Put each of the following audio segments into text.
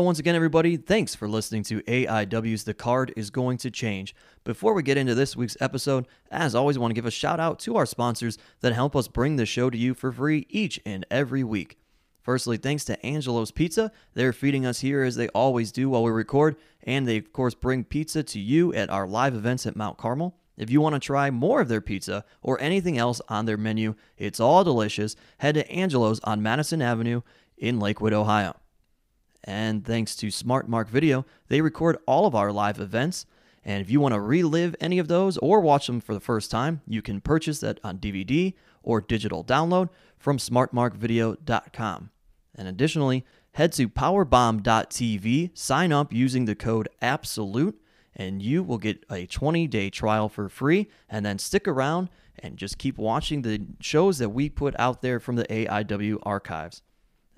once again, everybody, thanks for listening to AIW's The Card is Going to Change. Before we get into this week's episode, as always, I want to give a shout out to our sponsors that help us bring the show to you for free each and every week. Firstly, thanks to Angelo's Pizza. They're feeding us here as they always do while we record, and they, of course, bring pizza to you at our live events at Mount Carmel. If you want to try more of their pizza or anything else on their menu, it's all delicious. Head to Angelo's on Madison Avenue in Lakewood, Ohio. And thanks to Smart Mark Video, they record all of our live events. And if you want to relive any of those or watch them for the first time, you can purchase that on DVD or digital download from smartmarkvideo.com. And additionally, head to powerbomb.tv, sign up using the code ABSOLUTE, and you will get a 20-day trial for free, and then stick around and just keep watching the shows that we put out there from the AIW archives.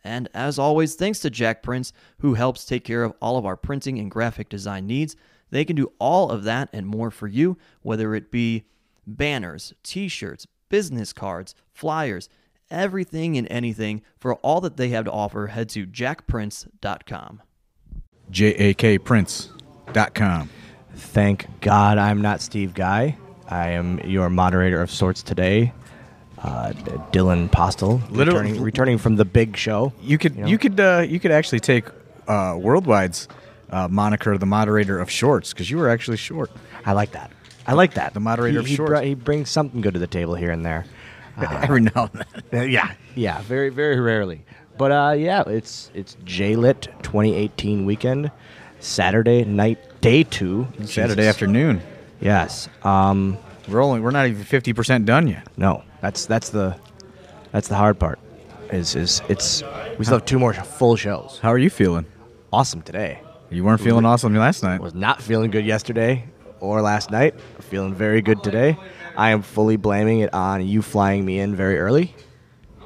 And as always, thanks to Jack Prince, who helps take care of all of our printing and graphic design needs. They can do all of that and more for you, whether it be banners, t-shirts, business cards, flyers, everything and anything. For all that they have to offer, head to jackprince.com. jakprince.com. Thank God I'm not Steve Guy. I am your moderator of sorts today. Dylan Postel, returning from the big show. You could actually take Worldwide's moniker, the moderator of shorts, because you were actually short. I like that. The moderator of shorts. He brings something good to the table here and there. Every now and then. Yeah, very, very rarely. But it's JLit 2018 weekend, Saturday night, day 2. Saturday afternoon. Yes. We're not even 50% done yet. No, that's the hard part. We still have 2 more full shows. How are you feeling? Awesome today. You weren't feeling awesome last night. Was not feeling good yesterday or last night. Feeling very good today. I am fully blaming it on you flying me in very early.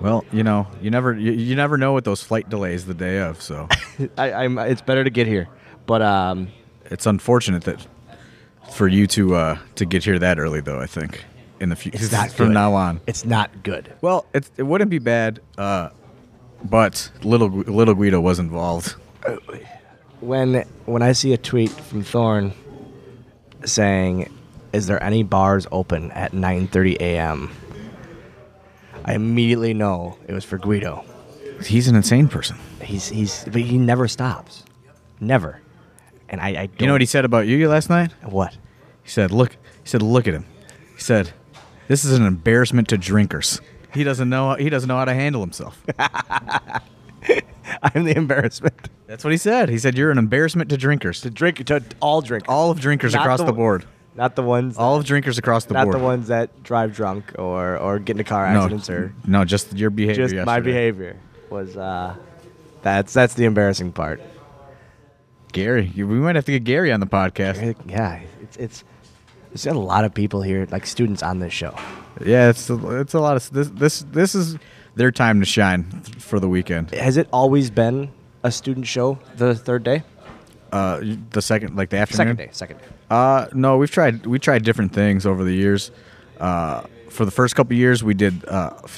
Well, you never know with those flight delays the day of. So it's better to get here, but it's unfortunate that for you to get here that early, though. I think in the future, from now on, it's not good. Well, it wouldn't be bad, but little Guido was involved. When I see a tweet from Thorne saying, "Is there any bars open at 9:30 a.m.?" I immediately know it was for Guido. He's an insane person. But he never stops, never. And I don't. You know what he said about you last night? What? He said, look at him. He said, "This is an embarrassment to drinkers." He doesn't know how to handle himself. I'm the embarrassment. That's what he said. He said, "You're an embarrassment to drinkers." To all drinkers. All of drinkers across the board. Not the ones. All of drinkers across the board. Not the ones that drive drunk or get into car accidents No, just your behavior. Just yesterday. My behavior was that's the embarrassing part. Gary, we might have to get Gary on the podcast. Yeah, it's there's a lot of people here, like students on this show. Yeah, it's a lot of this is their time to shine for the weekend. Has it always been a student show the third day? The second, like the afternoon. Second day. No, we tried different things over the years. For the first couple of years, we did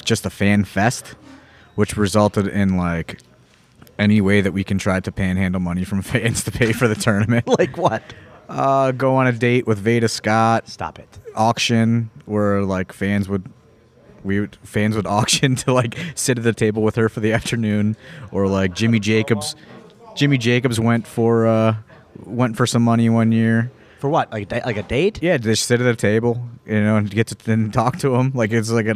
just a fan fest, which resulted in like any way that we can try to panhandle money from fans to pay for the tournament. Like what? Go on a date with Veda Scott. Stop it. Auction where like fans would auction to like sit at the table with her for the afternoon, or like Jimmy Jacobs went for some money one year. For what? Like a date? Yeah, just sit at a table, and get to then talk to him. Like it's like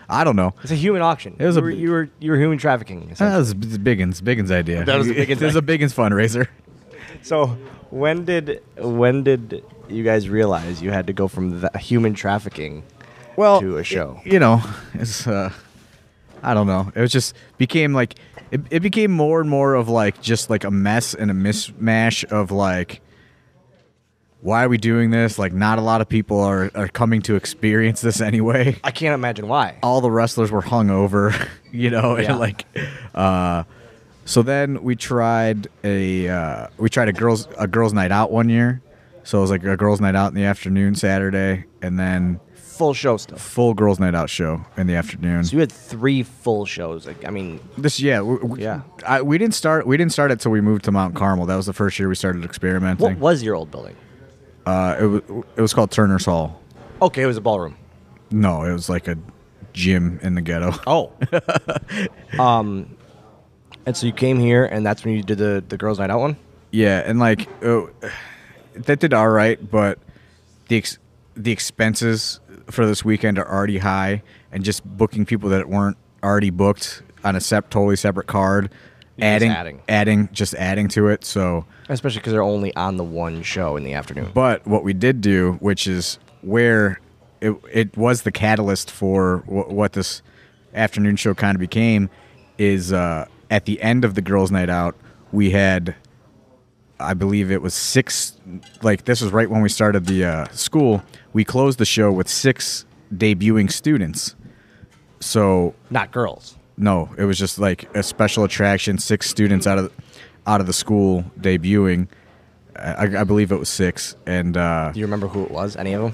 I don't know. It's a human auction. It was you were human trafficking. That was Biggins' idea. That was Biggins. It was a Biggins fundraiser. So when did you guys realize you had to go from the human trafficking to a show? It's I don't know. It was just became like it became more and more of like just like a mess and a mishmash of like, why are we doing this? Like, not a lot of people are coming to experience this anyway. I can't imagine why. All the wrestlers were hungover, and like, so then we tried a girls' night out one year. So it was like a girls' night out in the afternoon Saturday, and then full show still. Full girls' night out show in the afternoon. So you had 3 full shows. Like, I mean, we didn't start it till we moved to Mount Carmel. That was the first year we started experimenting. what was your old building? It was called Turner's Hall. Okay, it was a ballroom. No, it was like a gym in the ghetto. Oh. And so you came here, and that's when you did the girls' night out one? Yeah, and like that did all right, but the expenses for this weekend are already high, and just booking people that weren't already booked on a totally separate card, adding to it. So especially because they're only on the one show in the afternoon. But what we did do, which is where it was the catalyst for what this afternoon show kind of became, is at the end of the girls' night out, we had, I believe it was 6, like this was right when we started the school, we closed the show with 6 debuting students. So not girls. No, it was just like a special attraction, 6 students out of the school debuting. I believe it was 6. And do you remember who it was? Any of them?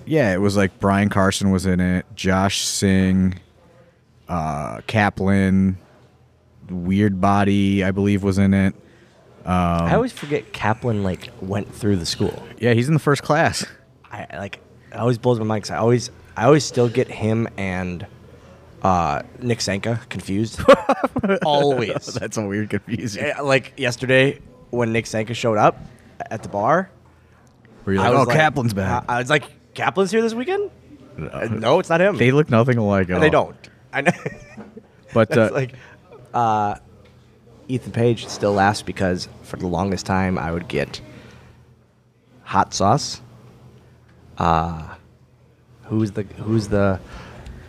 Yeah, it was like Brian Carson was in it, Josh Singh, Kaplan, Weird Body, I believe, was in it. I always forget Kaplan like went through the school. Yeah, he's in the first class. It always blows my mind because I always still get him and Nick Sanka confused. Always. That's a weird confusion. Like yesterday when Nick Sanka showed up at the bar, where you're like, Kaplan's back. I was like, Kaplan's here this weekend? No, it's not him. They look nothing alike at all. They don't. I know. But like Ethan Page still laughs because for the longest time I would get hot sauce. Who's the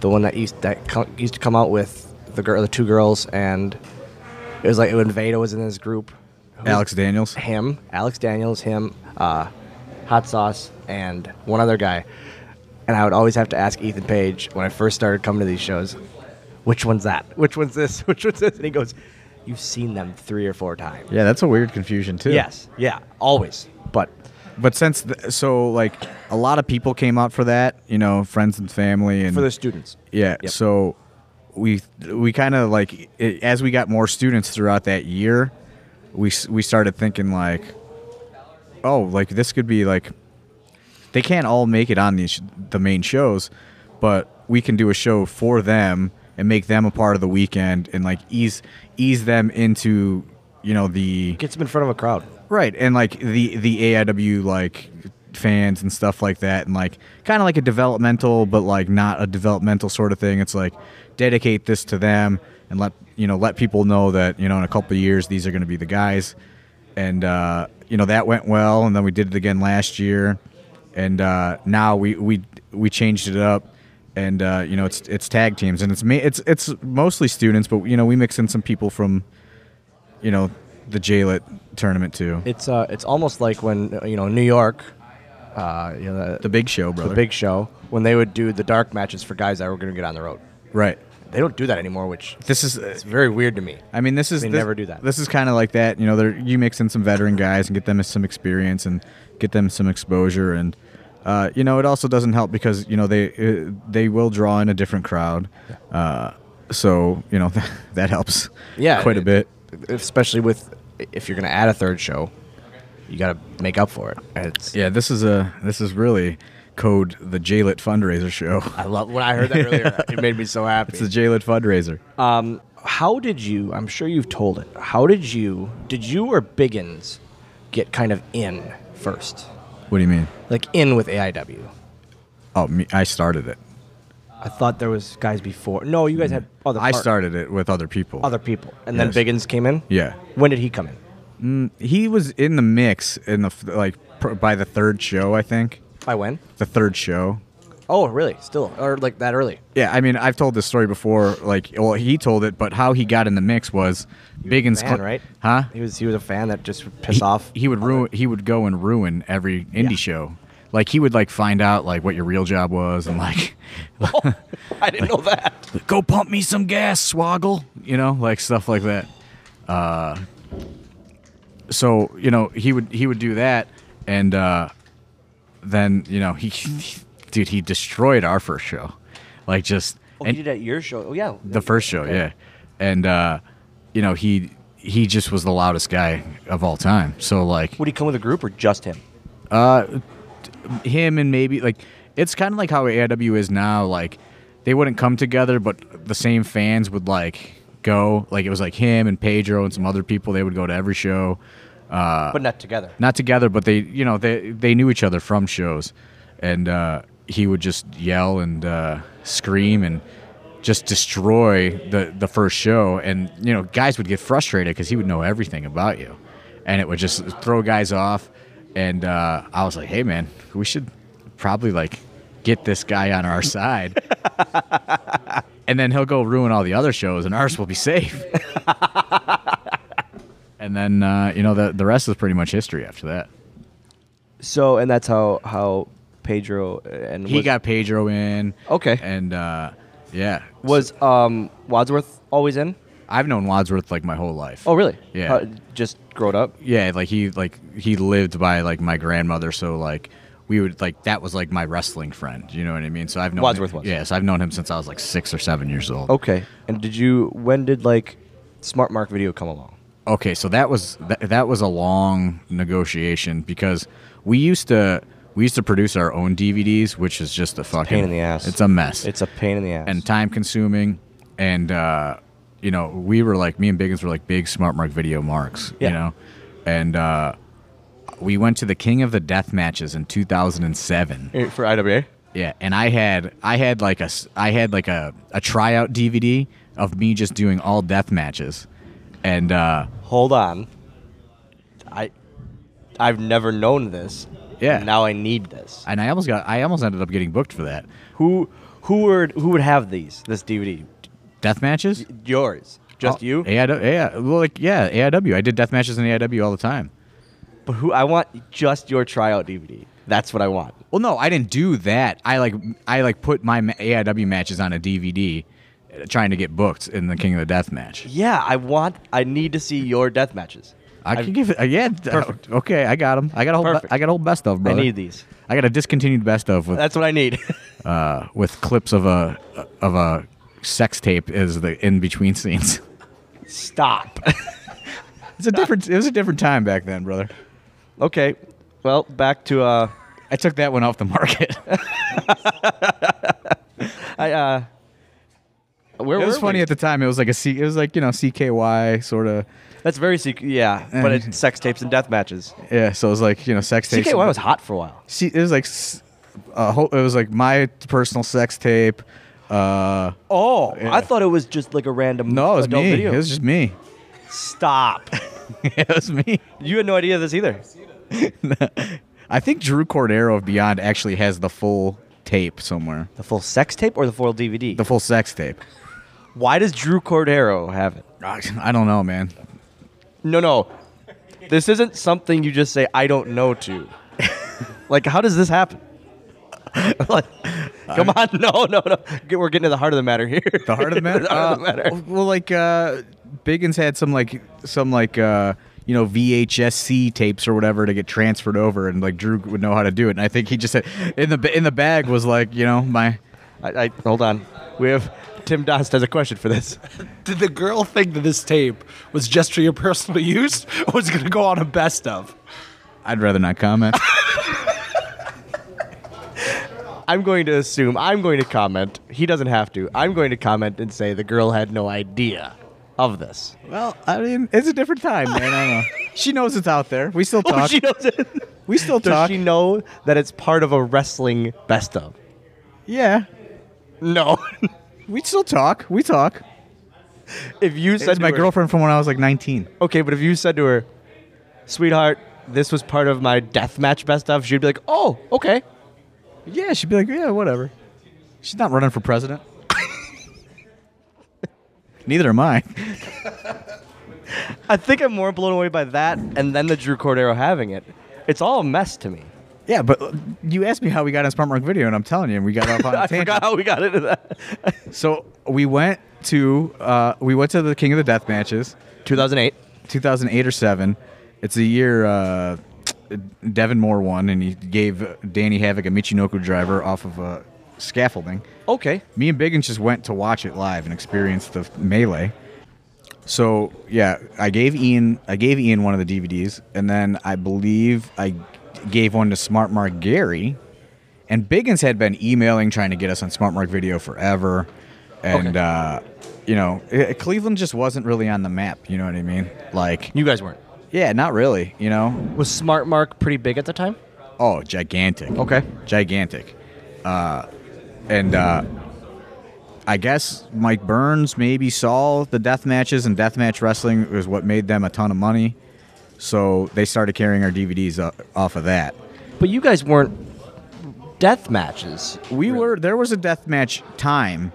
one that used to come out with the 2 girls, and it was like when Veda was in his group. Alex Daniels. Alex Daniels, hot sauce, and one other guy. And I would always have to ask Ethan Page when I first started coming to these shows, which one's that? Which one's this? Which one's this? And he goes, you've seen them 3 or 4 times. Yeah, that's a weird confusion too. Yes. Yeah, always. But since so like a lot of people came out for that, friends and family, and for the students. Yeah. Yep. So we kind of like as we got more students throughout that year, we started thinking like, oh, like this could be like, they can't all make it on the main shows, but we can do a show for them and make them a part of the weekend and like ease them into the Gets them in front of a crowd. Right, and like the AIW like fans and stuff like that, and like kind of like a developmental, but like not a developmental sort of thing. It's like dedicate this to them and let people know that in a couple of years these are going to be the guys, and that went well, and then we did it again last year, and now we changed it up, and it's tag teams, and it's mostly students, but we mix in some people from the JLIT tournament too. It's almost like when New York, the big show, brother. The big show, when they would do the dark matches for guys that were going to get on the road. Right. They don't do that anymore, which it's very weird to me. I mean, they never do that. This is kind of like that. You mix in some veteran guys and get them some experience and get them some exposure, and it also doesn't help because they will draw in a different crowd. So that helps. Quite a bit. Especially if you're going to add a 3rd show, you got to make up for it. This is really code the JLIT fundraiser show. I love when I heard that earlier. It made me so happy. It's the JLIT fundraiser. How did you? I'm sure you've told it. How did you or Biggins get kind of in first? What do you mean? Like in with AIW? Oh, I started it. I thought there was guys before. No, you guys had other. I started it with other people. And then Biggins came in. Yeah. When did he come in? He was in the mix in by the 3rd show, I think. By when? The 3rd show. Oh, really? Still, or like that early? Yeah, I mean, I've told this story before. He told it, but how he got in the mix was Biggins. Fan, right? Huh? He was a fan that just pissed off. He would go and ruin every indie show. Like he would find out what your real job was and Oh, I didn't know that. Go pump me some gas, Swoggle. Stuff like that. So he would do that, and then he dude, he destroyed our first show. Like just Oh, he did at your show. Oh, yeah. the first show, Okay. yeah. And he just was the loudest guy of all time. So like Would he come with a group or just him? him and maybe like it's kind of like how AIW is now. Like they wouldn't come together, but the same fans would like go. Like it was like him and Pedro and some other people. They would go to every show. But not together. Not together, but they knew each other from shows, and he would just yell and scream and just destroy the first show. And guys would get frustrated because he would know everything about you, and it would just throw guys off. And I was like, hey man, we should probably like get this guy on our side, and then he'll go ruin all the other shows, and ours will be safe. And then the rest is pretty much history after that. So, and that's how Pedro and He got Pedro in. Okay. And yeah. Was Wadsworth always in? I've known Wadsworth like my whole life. Oh, really? Yeah. Just growing up? Yeah, he lived by like my grandmother, so like we would like that was like my wrestling friend, you know what I mean? So I've known Wadsworth him, was. Yeah, so I've known him since I was like 6 or 7 years old. Okay. And when did like Smart Mark Video come along? Okay, so that was a long negotiation because we used to produce our own DVDs, which is just a fucking pain in the ass. It's a mess. It's a pain in the ass. And time consuming, and we were like, me and Biggins were like big Smart Mark Video marks, Yeah. and we went to the King of the Death matches in 2007. For IWA? Yeah, and I had like a tryout DVD of me just doing all death matches, and Hold on. I've never known this. Yeah. And now I need this. I almost ended up getting booked for that. Who would have this DVD? Death matches? Yours. Just you? AIW. I did death matches in AIW all the time. But I want just your tryout DVD. That's what I want. Well, no, I didn't do that. I put my AIW matches on a DVD, trying to get booked in the King of the Death match. Yeah, I need to see your death matches. I can give it. Perfect. Okay, I got them. I got a whole best of. Brother. I need these. I got a discontinued best of with That's what I need. with clips of a sex tape as the in between scenes. Stop. It was a different time back then, brother. Okay. Well, back to I took that one off the market. Where It was were funny we? at the time. It was like CKY sort of. That's very secret. Yeah, but it's sex tapes and death matches. Yeah, so it was like sex tapes. CKY was hot for a while. It was like it was like my personal sex tape. I thought it was just like a random No, it was adult me. video. It was just me. Stop. It was me. You had no idea of this either. I think Drew Cordero of Beyond actually has the full tape somewhere. The full sex tape or the full DVD? The full sex tape. Why does Drew Cordero have it? I don't know, man. No. This isn't something you just say, I don't know to. Like, how does this happen? Like, come on. No. We're getting to the heart of the matter here. The heart of the matter? The heart of the matter. Well, like, Biggins had some VHS-C tapes or whatever to get transferred over, and like Drew would know how to do it. And I think he just said in the bag was like, my. I hold on. We have Tim Dost has a question for this. Did the girl think that this tape was just for your personal use, or was it going to go on a best of? I'd rather not comment. I'm going to comment. He doesn't have to. I'm going to comment and say the girl had no idea of this. Well, I mean, it's a different time, man. I don't know. She knows it's out there. We still talk. Oh, she knows it. We still Does talk. she know that it's part of a wrestling best of? Yeah. No. We still talk. We talk. If you It's said my to her, girlfriend from when I was like 19. okay, but if you said to her, sweetheart, this was part of my deathmatch best of, she'd be like, oh, okay. Yeah, she'd be like, yeah, whatever. She's not running for president. Neither am I. I think I'm more blown away by that and then the Drew Cordero having it. It's all a mess to me. Yeah, but you asked me how we got on Smart Mark Video, and I'm telling you, we got off on a I tangent. forgot how we got into that. So we went to the King of the Death matches, 2008. 2008 or 7. It's a year. Devin Moore won, and he gave Danny Havoc a Michinoku driver off of scaffolding. Okay. Me and Biggins just went to watch it live and experience the melee. So yeah, I gave Ian one of the DVDs, and then I believe I gave one to Smart Mark Gary, and Biggins had been emailing trying to get us on Smart Mark Video forever, and Cleveland just wasn't really on the map. You know what I mean? Like, You guys weren't. yeah, not really. You know? Was Smart Mark pretty big at the time? Oh, gigantic. Okay. Gigantic. I guess Mike Burns maybe saw the death matches, and deathmatch wrestling was what made them a ton of money. So they started carrying our DVDs off of that. But you guys weren't death matches. There was a death match time,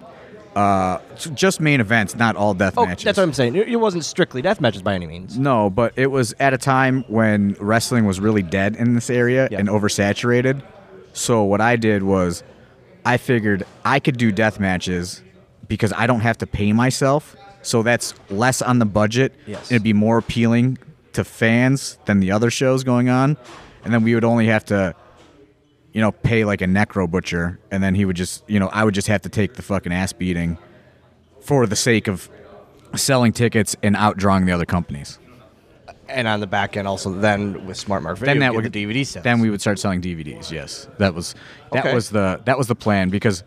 just main events, not all death matches. That's what I'm saying. It wasn't strictly death matches by any means. No, but it was at a time when wrestling was really dead in this area and oversaturated. So what I did was I figured I could do death matches because I don't have to pay myself. So that's less on the budget. Yes. It'd be more appealing to fans than the other shows going on. And then we would only have to, pay like a necro butcher. And then he would just, I would just have to take the fucking ass beating for the sake of selling tickets and outdrawing the other companies. And on the back end also then with Smart Mark Video, Then the DVD sets. Then we would start selling DVDs. Yes, that was Okay. the plan, because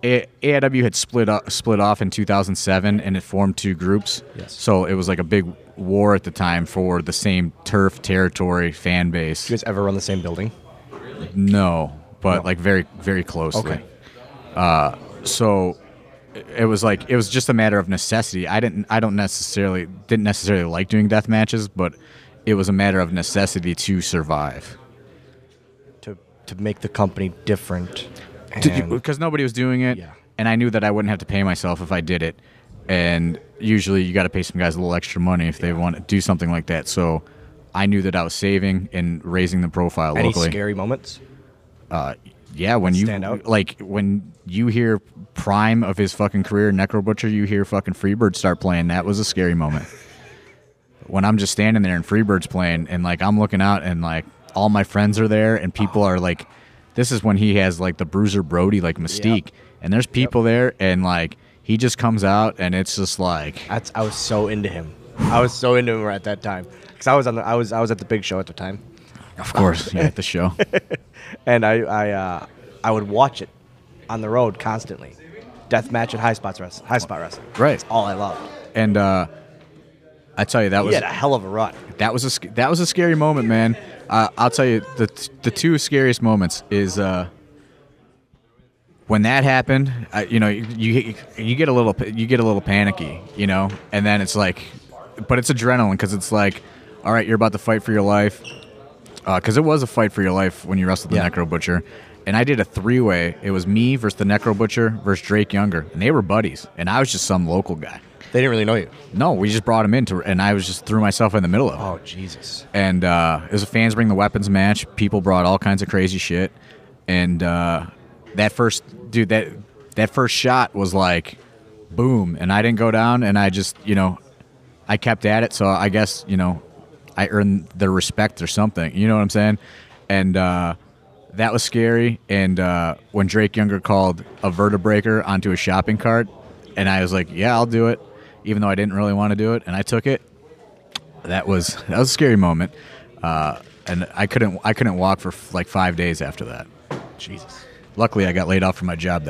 AIW had split off in 2007 and it formed two groups. Yes. So it was like a big war at the time for the same turf territory fan base. Did you guys ever run the same building? No, but like very, very closely. Okay. So it was just a matter of necessity. I didn't necessarily like doing death matches, but it was a matter of necessity to survive. To make the company different. Because nobody was doing it, Yeah. and I knew that I wouldn't have to pay myself if I did it. And usually you got to pay some guys a little extra money if they want to do something like that. So I knew that I was saving and raising the profile Any locally. scary moments? Yeah, when you stand out? when you hear prime of his fucking career, Necro Butcher, you hear fucking Freebird start playing. That was a scary moment. When I'm just standing there and Freebird's playing, and like I'm looking out, and like all my friends are there, and people are like, this is when he has like the Bruiser Brody like mystique, and there's people there, and like he just comes out, and it's just like I was so into him. I was so into him at that time because I was at the big show at the time. Of course, yeah, at the show. And I would watch it on the road constantly. Deathmatch at High Spot Wrestling. Right. That's all I loved. And I tell you, that He was had a hell of a run. that was a scary moment, man. I'll tell you, the two scariest moments is when that happened. You get a little panicky, and then it's like, but it's adrenaline because it's like, all right, you're about to fight for your life. Because it was a fight for your life when you wrestled the Necro Butcher. And I did a three-way. It was me versus the Necro Butcher versus Drake Younger. And they were buddies. And I was just some local guy. They didn't really know you. No, we just brought him in, and I was just threw myself in the middle of it. Oh, Jesus. And it was a fans bring the weapons match. People brought all kinds of crazy shit. And that first shot was like, boom. And I didn't go down, and I just, I kept at it. So I guess, I earned their respect or something. You know what I'm saying? And that was scary. And when Drake Younger called a vertebreaker onto a shopping cart, and I was like, yeah, I'll do it, even though I didn't really want to do it, and I took it. That was a scary moment. And I couldn't walk for like 5 days after that. Jesus. Luckily, I got laid off from my job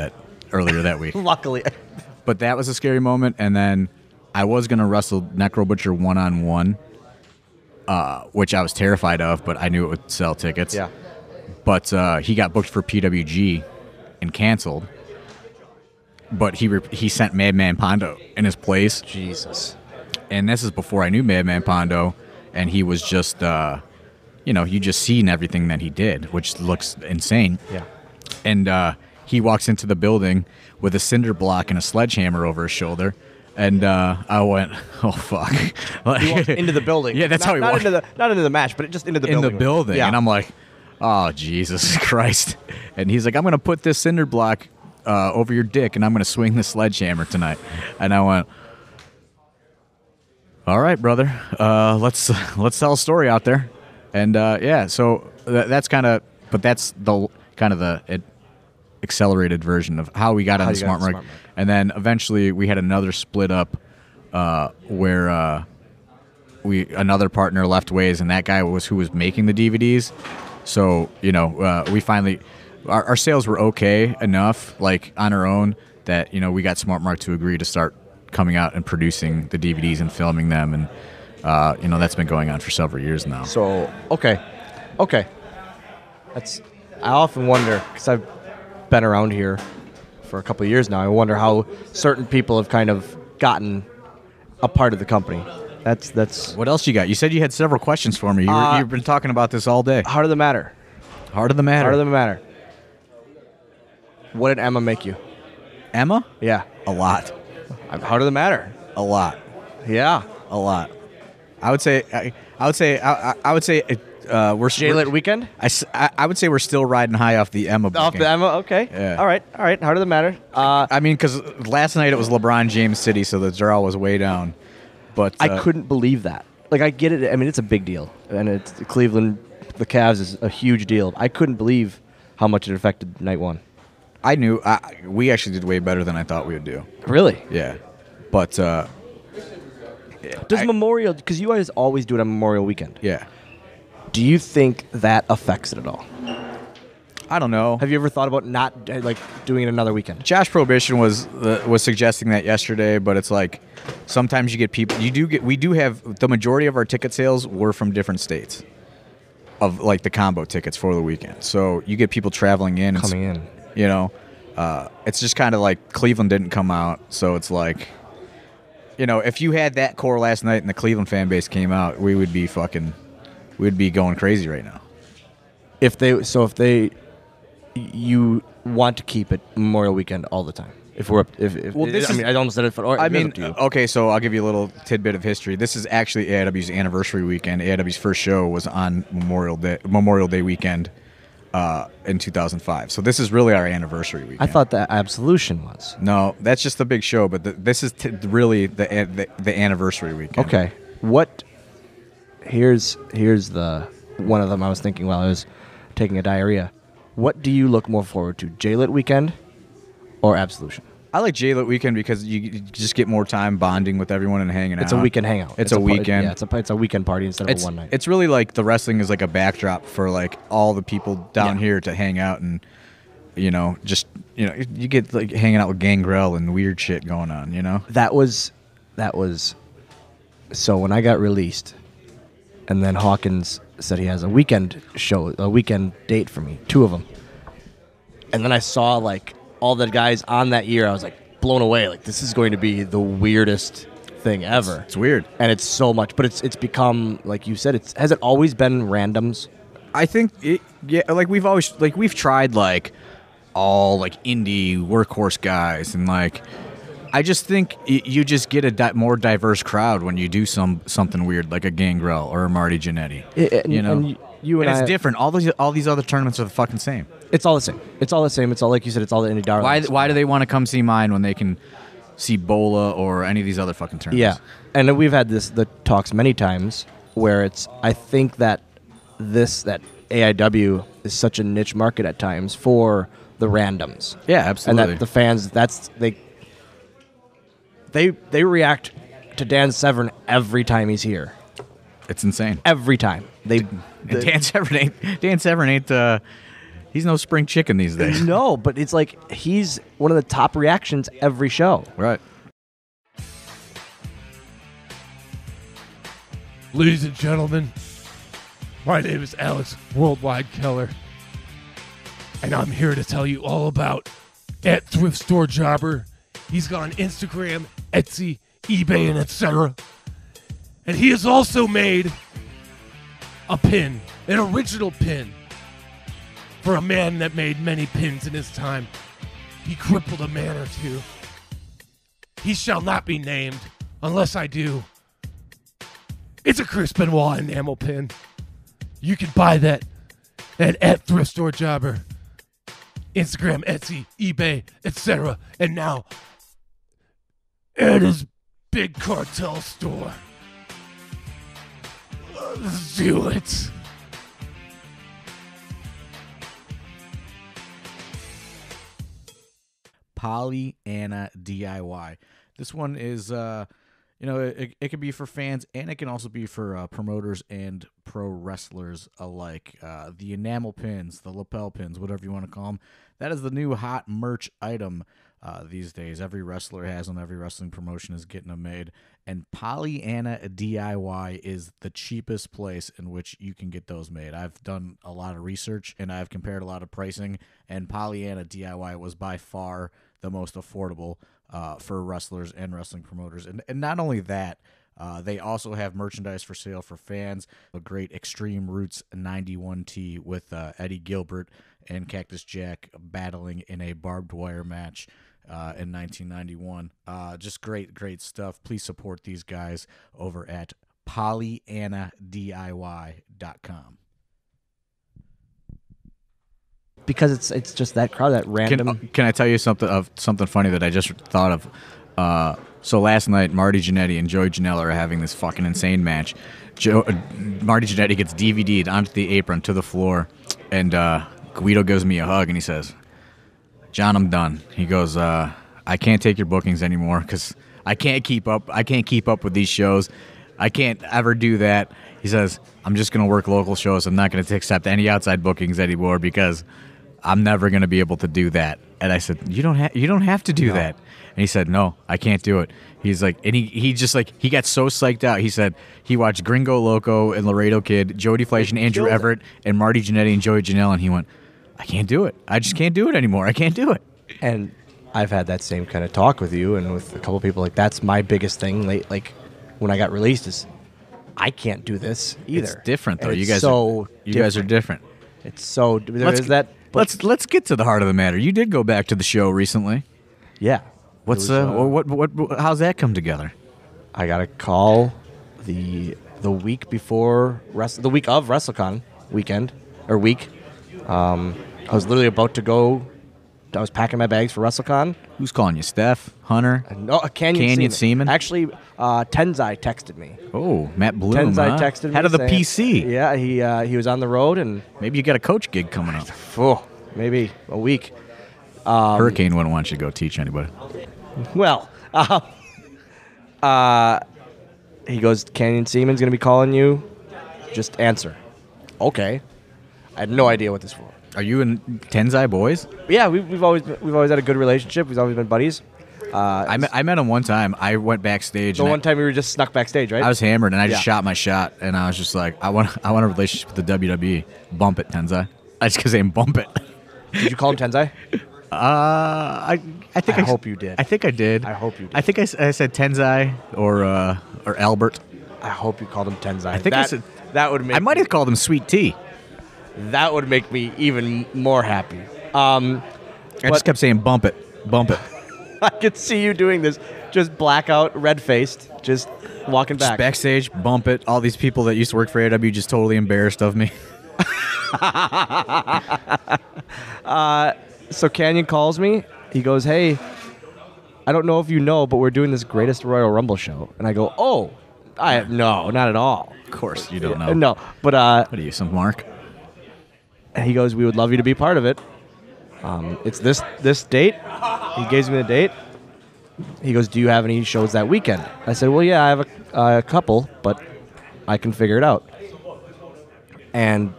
earlier that week. Luckily. But that was a scary moment. And then I was going to wrestle Necro Butcher one-on-one, which I was terrified of, but I knew it would sell tickets. Yeah. But he got booked for PWG and canceled. But he sent Madman Pondo in his place. Jesus. And this is before I knew Madman Pondo, and he was just, you just seen everything that he did, which looks insane. Yeah. And he walks into the building with a cinder block and a sledgehammer over his shoulder. And I went, oh, fuck. He walked into the building. Yeah, that's how he walked. Not into the match, but just into the building. In the building. Yeah. And I'm like, oh, Jesus Christ. And he's like, I'm going to put this cinder block over your dick, and I'm going to swing the sledgehammer tonight. And I went, all right, brother, let's tell a story out there. And so that's kind of, but that's the kind of the accelerated version of how we got on the Smart Mark. And then eventually we had another split up where another partner left ways, and that guy was who was making the DVDs. So we finally our sales were okay enough, like on our own, that we got Smart Mark to agree to start coming out and producing the DVDs and filming them, and that's been going on for several years now. So okay, I often wonder, because I've been around here for a couple of years now, I wonder how certain people have kind of gotten a part of the company. That's What else you got? You said you had several questions for me. You've been talking about this all day. Heart of the matter. Heart of the matter. Heart of the matter. What did Emma make you? Emma? Yeah. A lot. Heart of the matter. A lot. Yeah. A lot. I would say we're J-Lit weekend? I would say we're still riding high off the Emma booking. Off the Emma? Okay. Yeah. All right. Heart of the matter. I mean, because last night it was LeBron James City, so the draw was way down. But I couldn't believe that. Like, I get it. I mean, it's a big deal. And it's Cleveland, the Cavs is a huge deal. I couldn't believe how much it affected night one. I knew we actually did way better than I thought we would do. Really? Yeah. But Does Memorial, because you guys always do it on Memorial weekend. Yeah. Do you think that affects it at all? I don't know. Have you ever thought about not doing it another weekend? Josh Prohibition was suggesting that yesterday, but it's like sometimes you get people. We do have the majority of our ticket sales were from different states, of like the combo tickets for the weekend. So you get people traveling in, Coming in. It's just kind of like Cleveland didn't come out, so it's like, if you had that core last night and the Cleveland fan base came out, we'd be going crazy right now. You want to keep it Memorial Weekend all the time. I almost said it for. Okay, so I'll give you a little tidbit of history. This is actually AIW's anniversary weekend. AIW's first show was on Memorial Day weekend in 2005. So this is really our anniversary weekend. I thought that Absolution was. No, that's just the big show, but this is really the anniversary weekend. Okay, Here's the one of them I was thinking while I was taking a diarrhea. What do you look more forward to, J-Lit weekend or Absolution? I like J-Lit weekend because you just get more time bonding with everyone and hanging out. It's a weekend hangout. It's a weekend. Yeah, it's a weekend party instead of a one night. It's really like the wrestling is like a backdrop for like all the people down here to hang out and you get like hanging out with Gangrel and weird shit going on. That was so when I got released, and then Hawkins said he has a weekend date for me, 2 of them. And then I saw like all the guys on that year. I was like blown away. Like, this is going to be the weirdest thing ever. It's weird, and it's so much. But it's become, like you said. Has it always been randoms? I think like we've tried like all like indie workhorse guys, and like I just think you just get a more diverse crowd when you do something weird like a Gangrel or a Marty Jannetty. And it's different. All these other tournaments are the fucking same. It's all the same. It's all the same. It's all, like you said, it's all the indie darlings. Why do they want to come see mine when they can see Bola or any of these other fucking tournaments? Yeah, and we've had the talks many times where I think that AIW is such a niche market at times for the randoms. Yeah, absolutely. And that the fans, they react to Dan Severn every time he's here. It's insane. Every time. Dan Severn ain't he's no spring chicken these days. No, but it's like he's one of the top reactions every show. Right. Ladies and gentlemen, my name is Alex Worldwide Keller, and I'm here to tell you all about @ThriftStoreJobber. He's got on Instagram, Etsy, eBay, and etc. And he has also made a pin, an original pin, for a man that made many pins in his time. He crippled a man or two. He shall not be named unless I do. It's a Chris Benoit enamel pin. You can buy that at @ThriftStoreJobber. Instagram, Etsy, eBay, etc. And now at his big cartel store. Let's do it. Pollyanna DIY. This one is, it could be for fans, and it can also be for promoters and pro wrestlers alike. The enamel pins, the lapel pins, whatever you want to call them. That is the new hot merch item these days. Every wrestler has them. Every wrestling promotion is getting them made. And Pollyanna DIY is the cheapest place in which you can get those made. I've done a lot of research, and I've compared a lot of pricing, and Pollyanna DIY was by far the most affordable for wrestlers and wrestling promoters. And not only that, they also have merchandise for sale for fans. A great Extreme Roots 91 tee with Eddie Gilbert and Cactus Jack battling in a barbed wire match in 1991. Just great stuff. Please support these guys over at PollyannaDIY.com. Because it's just that crowd, that random. Can I tell you something funny that I just thought of? So last night, Marty Jannetty and Joey Janela are having this fucking insane match. Marty Jannetty gets DVD'd onto the apron to the floor, and Guido gives me a hug and he says, "John, I'm done." He goes, "I can't take your bookings anymore because I can't keep up. I can't keep up with these shows. I can't ever do that." He says, "I'm just going to work local shows. I'm not going to accept any outside bookings anymore because I'm never going to be able to do that." And I said, "You don't have to do that." And he said, "No, I can't do it." He's like, and he just like, he got so psyched out. He said he watched Gringo Loco and Laredo Kid, Jody Fleisch and Andrew Everett, and Marty Jannetty and Joey Janela, and he went, "I can't do it. I just can't do it anymore. I can't do it." And I've had that same kind of talk with you and with a couple people. Like, that's my biggest thing. Like when I got released is I can't do this either. It's different though. And You guys are different. It's so there's that. Let's get to the heart of the matter. You did go back to the show recently. Yeah. What's how's that come together? I got a call the week before the week of WrestleCon weekend or week. I was literally about to go. I was packing my bags for WrestleCon. Who's calling you? Steph? Hunter? No, Canyon Seaman. Actually, Tenzai texted me. Oh, Matt Bloom. Tenzai texted me. Head of the saying, PC. Yeah, he was on the road and maybe you got a coach gig coming up. Maybe a week. Hurricane wouldn't want you to go teach anybody. Well, he goes, Canyon Seaman's going to be calling you. Just answer. Okay. I had no idea what this was. Are you and Tenzai boys? Yeah, we've always had a good relationship. We've always been buddies. I met him one time. I went backstage. So one time we were just snuck backstage, right? I was hammered and I just shot my shot, and I was just like, I want a relationship with the WWE. Bump it, Tenzai. I just kept saying bump it. Did you call him Tenzai? I think I hope you did. I think I did. I hope you did. I think I said Tenzai or Albert. I hope you called him Tenzai. I think I said that would make. I might have called him Sweet Tea. That would make me even more happy. I just kept saying bump it, bump it. I could see you doing this, just blackout, red-faced, just walking back. Just backstage, bump it. All these people that used to work for AIW just totally embarrassed of me. So Canyon calls me. He goes, "Hey, I don't know if you know, but we're doing this Greatest Royal Rumble show." And I go, "Oh, no, not at all." Of course, you don't know. No, but what are you, some mark? And he goes, "We would love you to be part of it. It's this date." He gives me the date. He goes, "Do you have any shows that weekend?" I said, "Well, yeah, I have a couple, but I can figure it out." And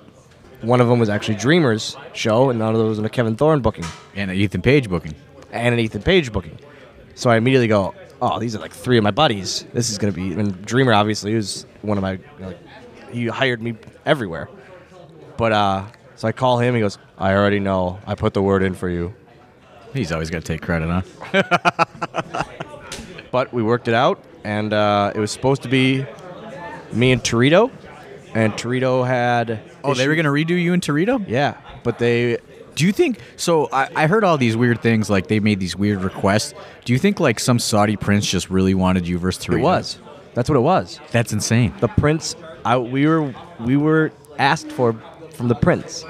one of them was actually Dreamer's show, and another was a Kevin Thorne booking. And an Ethan Page booking. So I immediately go, "Oh, these are like three of my buddies. This is going to be..." And Dreamer, obviously, is one of my... he hired me everywhere. But, so I call him. He goes, "I already know. I put the word in for you." He's always got to take credit, huh? But we worked it out, and it was supposed to be me and Torito. And Torito had... Oh, they were going to redo you in Torito? Yeah, but they... Do you think... So, I heard all these weird things, like they made these weird requests. Do you think like some Saudi prince just really wanted you versus Torito? It was. That's what it was. That's insane. The prince... we were asked for from the prince.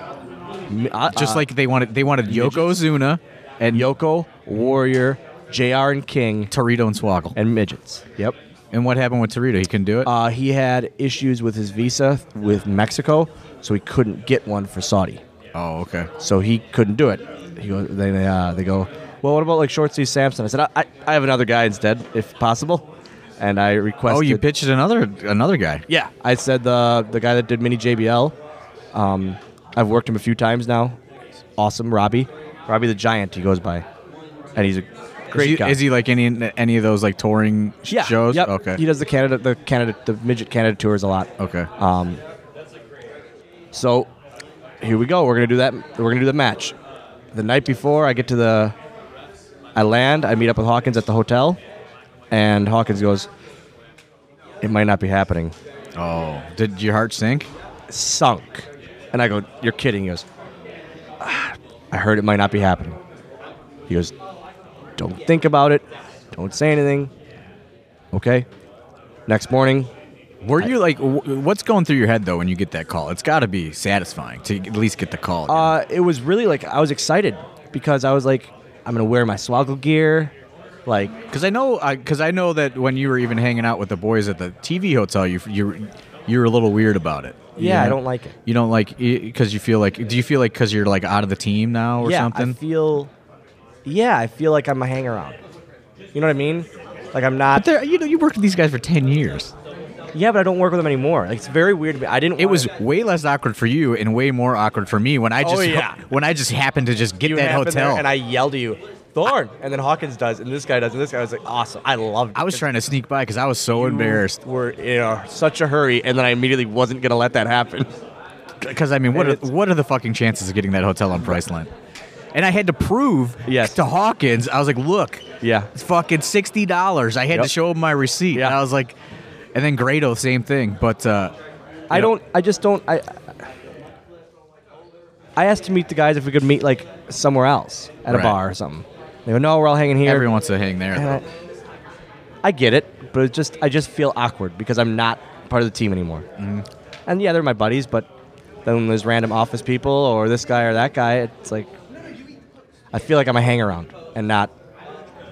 Just like they wanted Yokozuna and Yoko, Warrior, JR and King, Torito and Swoggle. And midgets. Yep. And what happened with Torito? He couldn't do it? He had issues with his visa with Mexico, so he couldn't get one for Saudi. Oh, okay. So he couldn't do it. He goes, they go, well, what about like short sleeve Samson? I said, I have another guy instead, if possible. And I requested. Oh, you pitched another guy. Yeah, I said the guy that did mini JBL. I've worked him a few times now. Awesome, Robbie the Giant. He goes by, and he's a great guy. Is he like any of those like touring shows? Yep. Okay. He does the midget Canada tours a lot. Okay. So here we go. We're gonna do that. We're gonna do the match. The night before, I land. I meet up with Hawkins at the hotel, and Hawkins goes, "It might not be happening." Oh, did your heart sink? Sunk. And I go, "You're kidding." He goes, "I heard it might not be happening." He goes, "Don't think about it. Don't say anything." Okay. Next morning. Were you like, what's going through your head though when you get that call? It's got to be satisfying to at least get the call. It was really like, I was excited because I was like, I'm going to wear my Swoggle gear. Like, because I know that when you were even hanging out with the boys at the TV hotel, you were a little weird about it. Yeah, I don't like it. You don't like because you feel like. Do you feel like because you're like out of the team now or something? I feel like I'm a hang around. You know what I mean? Like I'm not. But you worked with these guys for 10 years. Yeah, but I don't work with them anymore. Like it's very weird to me. It was way less awkward for you and way more awkward for me when I just happened to just get that hotel and I yelled at you, Thorne, and then Hawkins does, and this guy does, and this guy was like, awesome. I loved it. I was trying to sneak by because I was so embarrassed. We're in such a hurry, and then I immediately wasn't gonna let that happen. Because I mean, what are the fucking chances of getting that hotel on Priceline? And I had to prove to Hawkins. I was like, look, it's fucking $60. I had to show him my receipt. Yeah. And I was like, and then Grado, same thing. But I asked to meet the guys if we could meet like somewhere else at a bar or something. They go, no, we're all hanging here. Everyone wants to hang there. And I get it, but I just feel awkward because I'm not part of the team anymore. Mm-hmm. And yeah, they're my buddies, but then when there's random office people or this guy or that guy, it's like I feel like I'm a hang around and not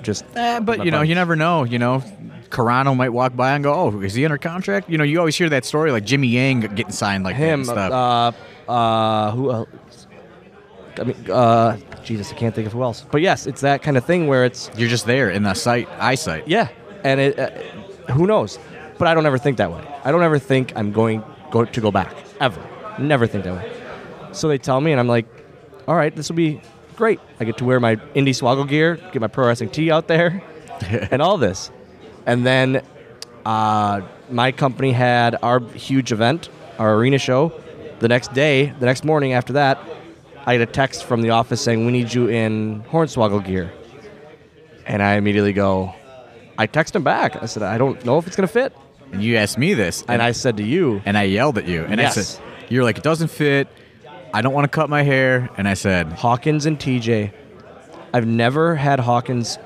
just. But you know, you never know. You know, Carano might walk by and go, "Oh, is he under contract?" You know, you always hear that story, like Jimmy Yang getting signed like him. That and stuff. Who else? I mean, Jesus, I can't think of who else. But yes, it's that kind of thing where it's you're just there in the eyesight. Yeah, and who knows? But I don't ever think that way. I don't ever think I'm going to go back ever. Never think that way. So they tell me, and I'm like, all right, this will be great. I get to wear my indie Swoggle gear, get my pro wrestling tee out there, and all this. And then my company had our huge event, our arena show. The next morning after that, I get a text from the office saying, we need you in Hornswoggle gear. And I immediately go, I text him back. I said, I don't know if it's going to fit. And you asked me this. And I said to you. And I yelled at you. And yes. I said, you're like, it doesn't fit. I don't want to cut my hair. And I said, Hawkins and TJ. I've never had Hawkins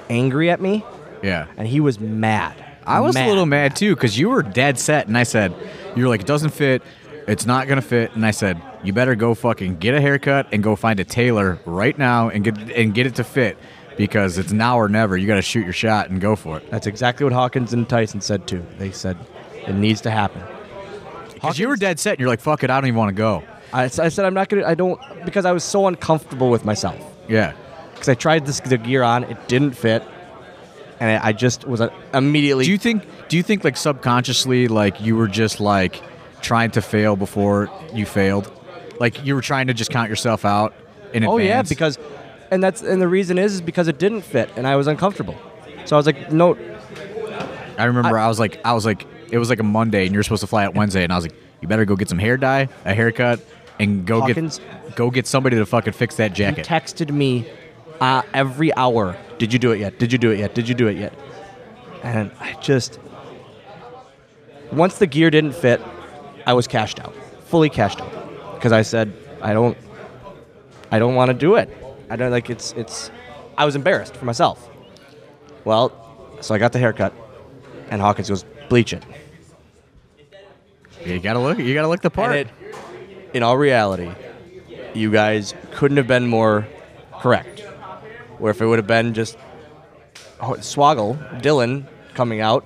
angry at me. Yeah. And he was mad. I was a little mad too because you were dead set. And I said, you're like, it doesn't fit. It's not going to fit. And I said, you better go fucking get a haircut and go find a tailor right now and get it to fit because it's now or never. You got to shoot your shot and go for it. That's exactly what Hawkins and Tyson said too. They said it needs to happen. Because you were dead set and you're like, fuck it, I don't even want to go. I said, I'm not going to, because I was so uncomfortable with myself. Yeah. Because I tried the gear on, it didn't fit. And I just was immediately. Do you think like subconsciously, like you were just like trying to fail before you failed? Like you were trying to just count yourself out in advance? Oh yeah, because, and the reason is because it didn't fit and I was uncomfortable. So I was like, no. I remember I was like, it was like a Monday and you're supposed to fly out Wednesday and I was like, you better go get some hair dye, a haircut, and go get somebody to fucking fix that jacket. He texted me every hour. Did you do it yet? Did you do it yet? Did you do it yet? And I just, once the gear didn't fit, I was cashed out, fully cashed out, because I said I don't want to do it. I don't like it's. I was embarrassed for myself. Well, so I got the haircut, and Hawkins goes, bleach it. You gotta look the part. In all reality, you guys couldn't have been more correct. Where if it would have been just Swoggle, Dylan, coming out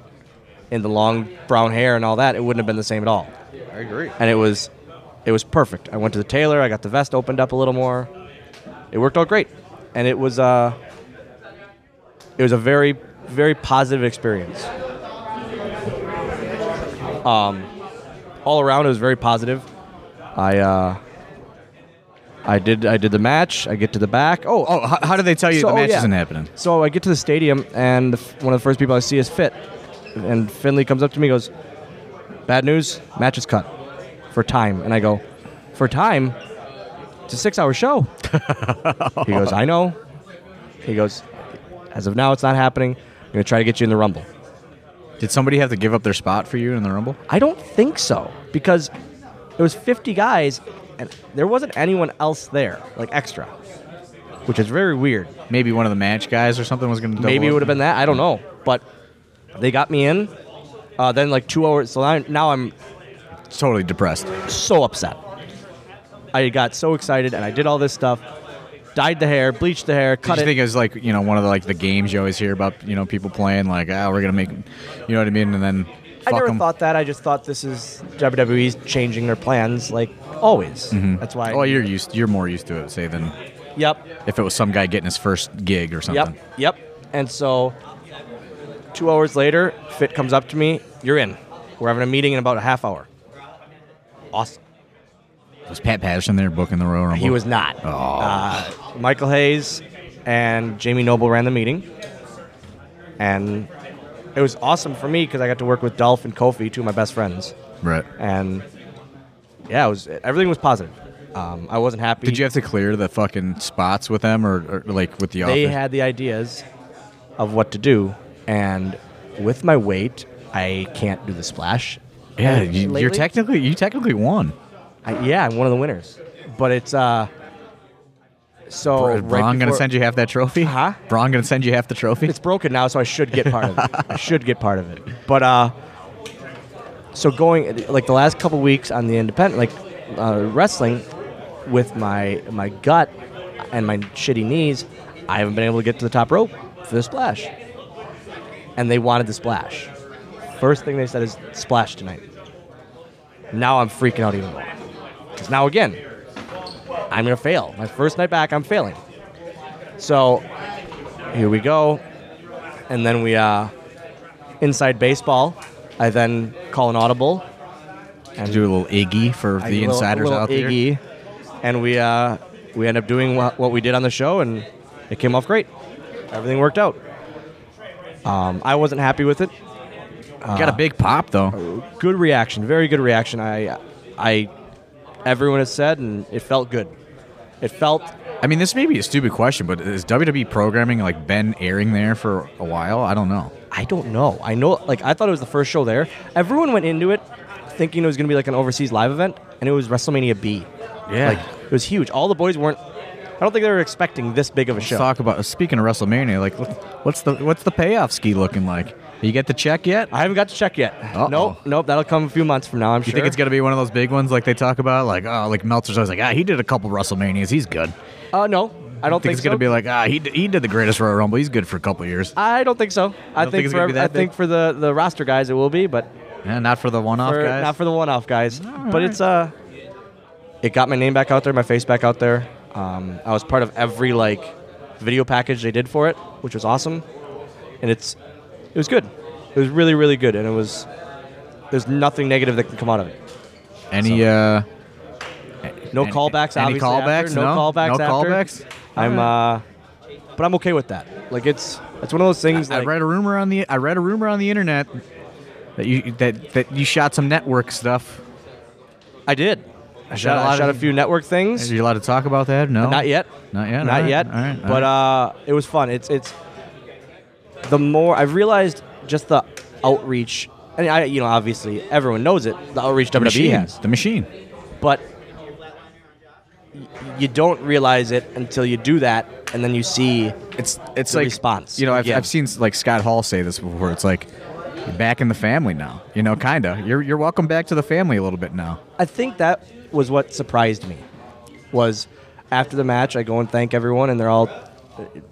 in the long brown hair and all that, it wouldn't have been the same at all. I agree. And it was perfect. I went to the tailor. I got the vest opened up a little more. It worked out great. And it was it was a very, very positive experience. All around, it was very positive. I did the match. I get to the back. How did they tell you the match isn't happening? So I get to the stadium, and one of the first people I see is Fit. And Finley comes up to me and goes, "Bad news, match is cut for time." And I go, "For time? It's a 6-hour show." He goes, "I know." He goes, "As of now, it's not happening. I'm going to try to get you in the Rumble." Did somebody have to give up their spot for you in the Rumble? I don't think so, because it was 50 guys, and there wasn't anyone else there, like extra, which is very weird. Maybe one of the match guys or something was going to. Maybe it would have been that. I don't know, but they got me in. Then like 2 hours. So now I'm totally depressed. so upset. I got so excited, and I did all this stuff. Dyed the hair, bleached the hair, cut Did you it. think it was like, one of the games you always hear about, people playing like, we're going to make, you know what I mean? And then I never 'em. thought that. I just thought this is WWE's changing their plans, like always. That's why. Oh, you're more used to it, say, than Yep. if it was some guy getting his first gig or something. Yep. And so 2 hours later, Fit comes up to me. "You're in. We're having a meeting in about a half hour." Awesome. Was Pat Patterson there booking the Royal Rumble? He was not. Michael Hayes and Jamie Noble ran the meeting. And it was awesome for me because I got to work with Dolph and Kofi, two of my best friends. Right. And yeah, everything was positive. I wasn't happy. Did you have to clear the fucking spots with them or like with the office? They had the ideas of what to do. And with my weight, I can't do the splash. Yeah, And you lately- technically won. I'm one of the winners. But it's so Braun gonna send you half that trophy? Huh? Braun gonna send you half the trophy? It's broken now, so I should get part of it. But so going like the last couple weeks on the independent, wrestling, with my gut and my shitty knees, I haven't been able to get to the top rope for the splash. And they wanted the splash. First thing they said is splash tonight. Now I'm freaking out even more. Because now again, I'm going to fail. My first night back, I'm failing. So here we go. And then we, inside baseball, I then call an audible. And do a little Iggy for the insiders out there. Iggy, and we end up doing what we did on the show, and it came off great. Everything worked out. I wasn't happy with it. Got a big pop though. Good reaction, very good reaction. Everyone has said, and it felt good. It felt. I mean, this may be a stupid question, but is WWE programming been airing there for a while? I don't know. I don't know. I know, I thought it was the first show there. Everyone went into it thinking it was going to be an overseas live event, and it was WrestleMania B. Yeah. It was huge. All the boys weren't. I don't think they were expecting this big of a show. Talk about speaking of WrestleMania. What's the payoff ski looking like? You get the check yet? I haven't got to check yet. Uh-oh. Nope. That'll come a few months from now, I'm sure. You think it's going to be one of those big ones like they talk about? Like Meltzer's always he did a couple WrestleManias. He's good. No. I don't think it's going to be he did the greatest Royal Rumble. He's good for a couple years. I don't think so. I think for the roster guys it will be, but not for the one-off guys. Not for the one-off guys. But it's it got my name back out there, my face back out there. I was part of every video package they did for it, which was awesome. And it was good. It was really, really good, and there's nothing negative that can come out of it. Any no callbacks, any obviously. callbacks? After. No callbacks. No after. callbacks. But I'm okay with that. It's one of those things. I read a rumor on the internet that you shot some network stuff. I did. I shot a few network things. Are you allowed to talk about that? No, not yet. Not yet. Not yet. All right. But it was fun. It's the more I've realized, just the outreach, and obviously everyone knows it. The outreach WWE has. The machine. But you don't realize it until you do that, and then you see it's the response. I've seen Scott Hall say this before. It's you're back in the family now. Kinda. You're welcome back to the family a little bit now. I think that was what surprised me. Was after the match, I go and thank everyone, and they're all.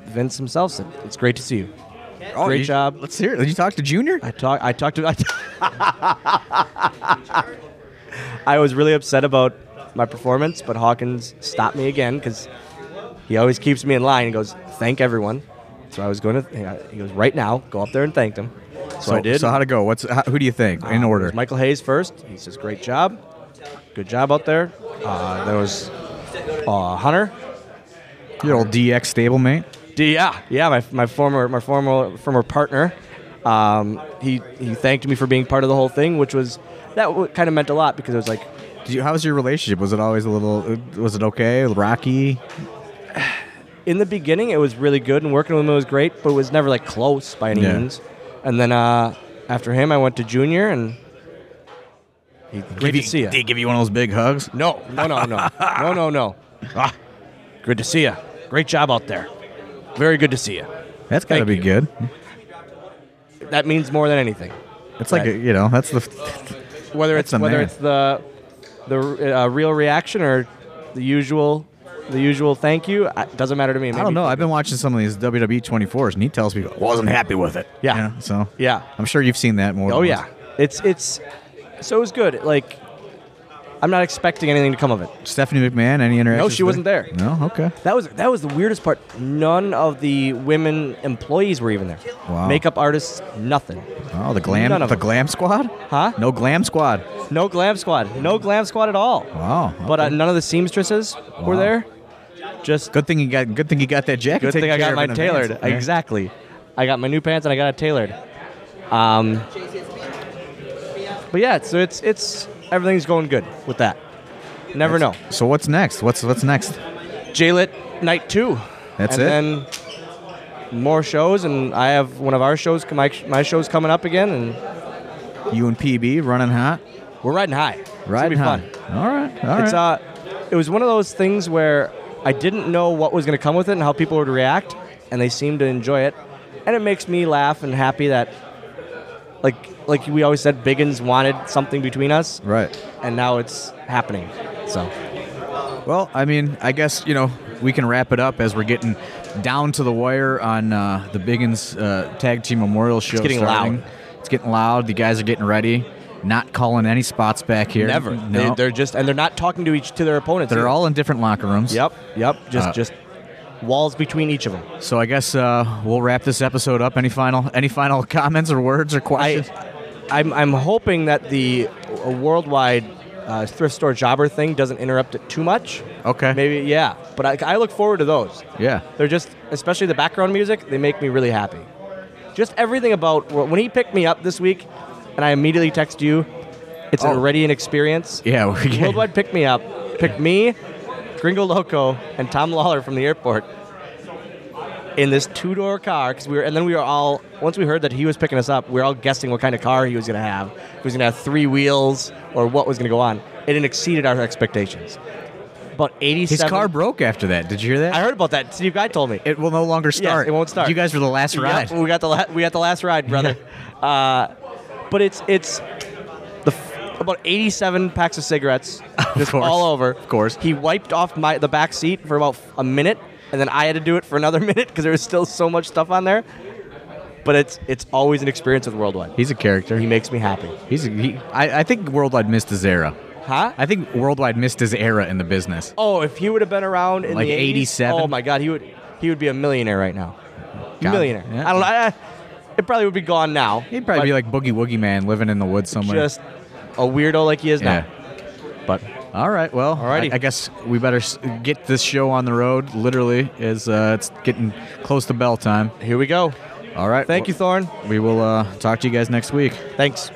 Vince himself said, "It's great to see you. Great job." Let's hear it. Did you talk to Junior? I talked to. I was really upset about my performance, but Hawkins stopped me again because he always keeps me in line. He goes, "Thank everyone," So I was going to. He goes, right now, go up there and thank him. So I did. So how'd it go? Who do you think in It order? was Michael Hayes first. He says, great job. Good job out there. There was Hunter. Your old DX stablemate. Yeah, my former partner. He thanked me for being part of the whole thing, which was kind of meant a lot because it was like. How was your relationship? Was it always was it okay? Rocky? In the beginning, it was really good, and working with him was great, but it was never like close by any means. And then after him, I went to Junior, and great to see you. Did he give you one of those big hugs? No. Good to see you. Great job out there. Very good to see you. That's gotta be good. That means more than anything. It's like that's the whether it's the real reaction or the usual thank you, it doesn't matter to me. I don't know. I've been watching some of these WWE 24s, and he tells people wasn't happy with it. Yeah. Yeah. I'm sure you've seen that more. Oh yeah. It's so it was good. Like I'm not expecting anything to come of it. Stephanie McMahon, any interaction? No, she wasn't there. No, okay. That was the weirdest part. None of the women employees were even there. Wow. Makeup artists, nothing. Oh, the glam squad? Huh? No glam squad. No glam squad. No glam squad at all. Wow. Okay. But none of the seamstresses were there. Just good thing you got that jacket. Good thing I got mine tailored. Yeah. Exactly. I got my new pants and I got it tailored. But yeah, so it's everything's going good with that. Never know. So what's next? What's next? J-Lit Night 2. That's it? And then more shows, and I have one of our shows, my show's coming up again, and you and PB running hot? We're riding high. Riding it's high. Gonna be fun. All right. It was one of those things where I didn't know what was going to come with it and how people would react, and they seemed to enjoy it. And it makes me laugh and happy that, like we always said, Biggins wanted something between us. Right. And now it's happening. So. Well, I mean, I guess, we can wrap it up as we're getting down to the wire on the Biggins Tag Team Memorial Show. It's getting loud. It's getting loud. The guys are getting ready. Not calling any spots back here. Never. No. They're not talking to their opponents. They're all in different locker rooms. Yep. Just walls between each of them. So I guess we'll wrap this episode up. Any final comments or words or questions? I'm hoping that the worldwide thrift store jobber thing doesn't interrupt it too much. Okay. Maybe, yeah. But I look forward to those. Yeah. They're just, especially the background music, they make me really happy. Just everything about, when he picked me up this week, and I immediately text you, it's already an experience. Yeah. Worldwide picked me up, picked me, Gringo Loco, and Tom Lawler from the airport in this two-door car, and then we were all, once we heard that he was picking us up, we were all guessing what kind of car he was going to have. If he was going to have 3 wheels or what was going to go on. It exceeded our expectations. But 87. His car broke after that. Did you hear that? I heard about that. Steve Guy told me. It will no longer start. Yes, it won't start. You guys were the last ride. Yep, we got the last ride, brother. But it's about 87 packs of cigarettes just all over. Of course. He wiped off the back seat for about a minute, and then I had to do it for another minute because there was still so much stuff on there. But it's always an experience with Worldwide. He's a character. He makes me happy. I think Worldwide missed his era. Huh? I think Worldwide missed his era in the business. Oh, if he would have been around in like the 80s, 87. oh my God, he would be a millionaire right now. God. Millionaire. Yeah. I don't know. It probably would be gone now. He'd probably be like Boogie Woogie Man living in the woods somewhere. Just a weirdo like he is now. But all right, well, alrighty. I guess we better get this show on the road. Literally, as it's getting close to bell time. Here we go. All right. Thank you, Thorne. We will talk to you guys next week. Thanks.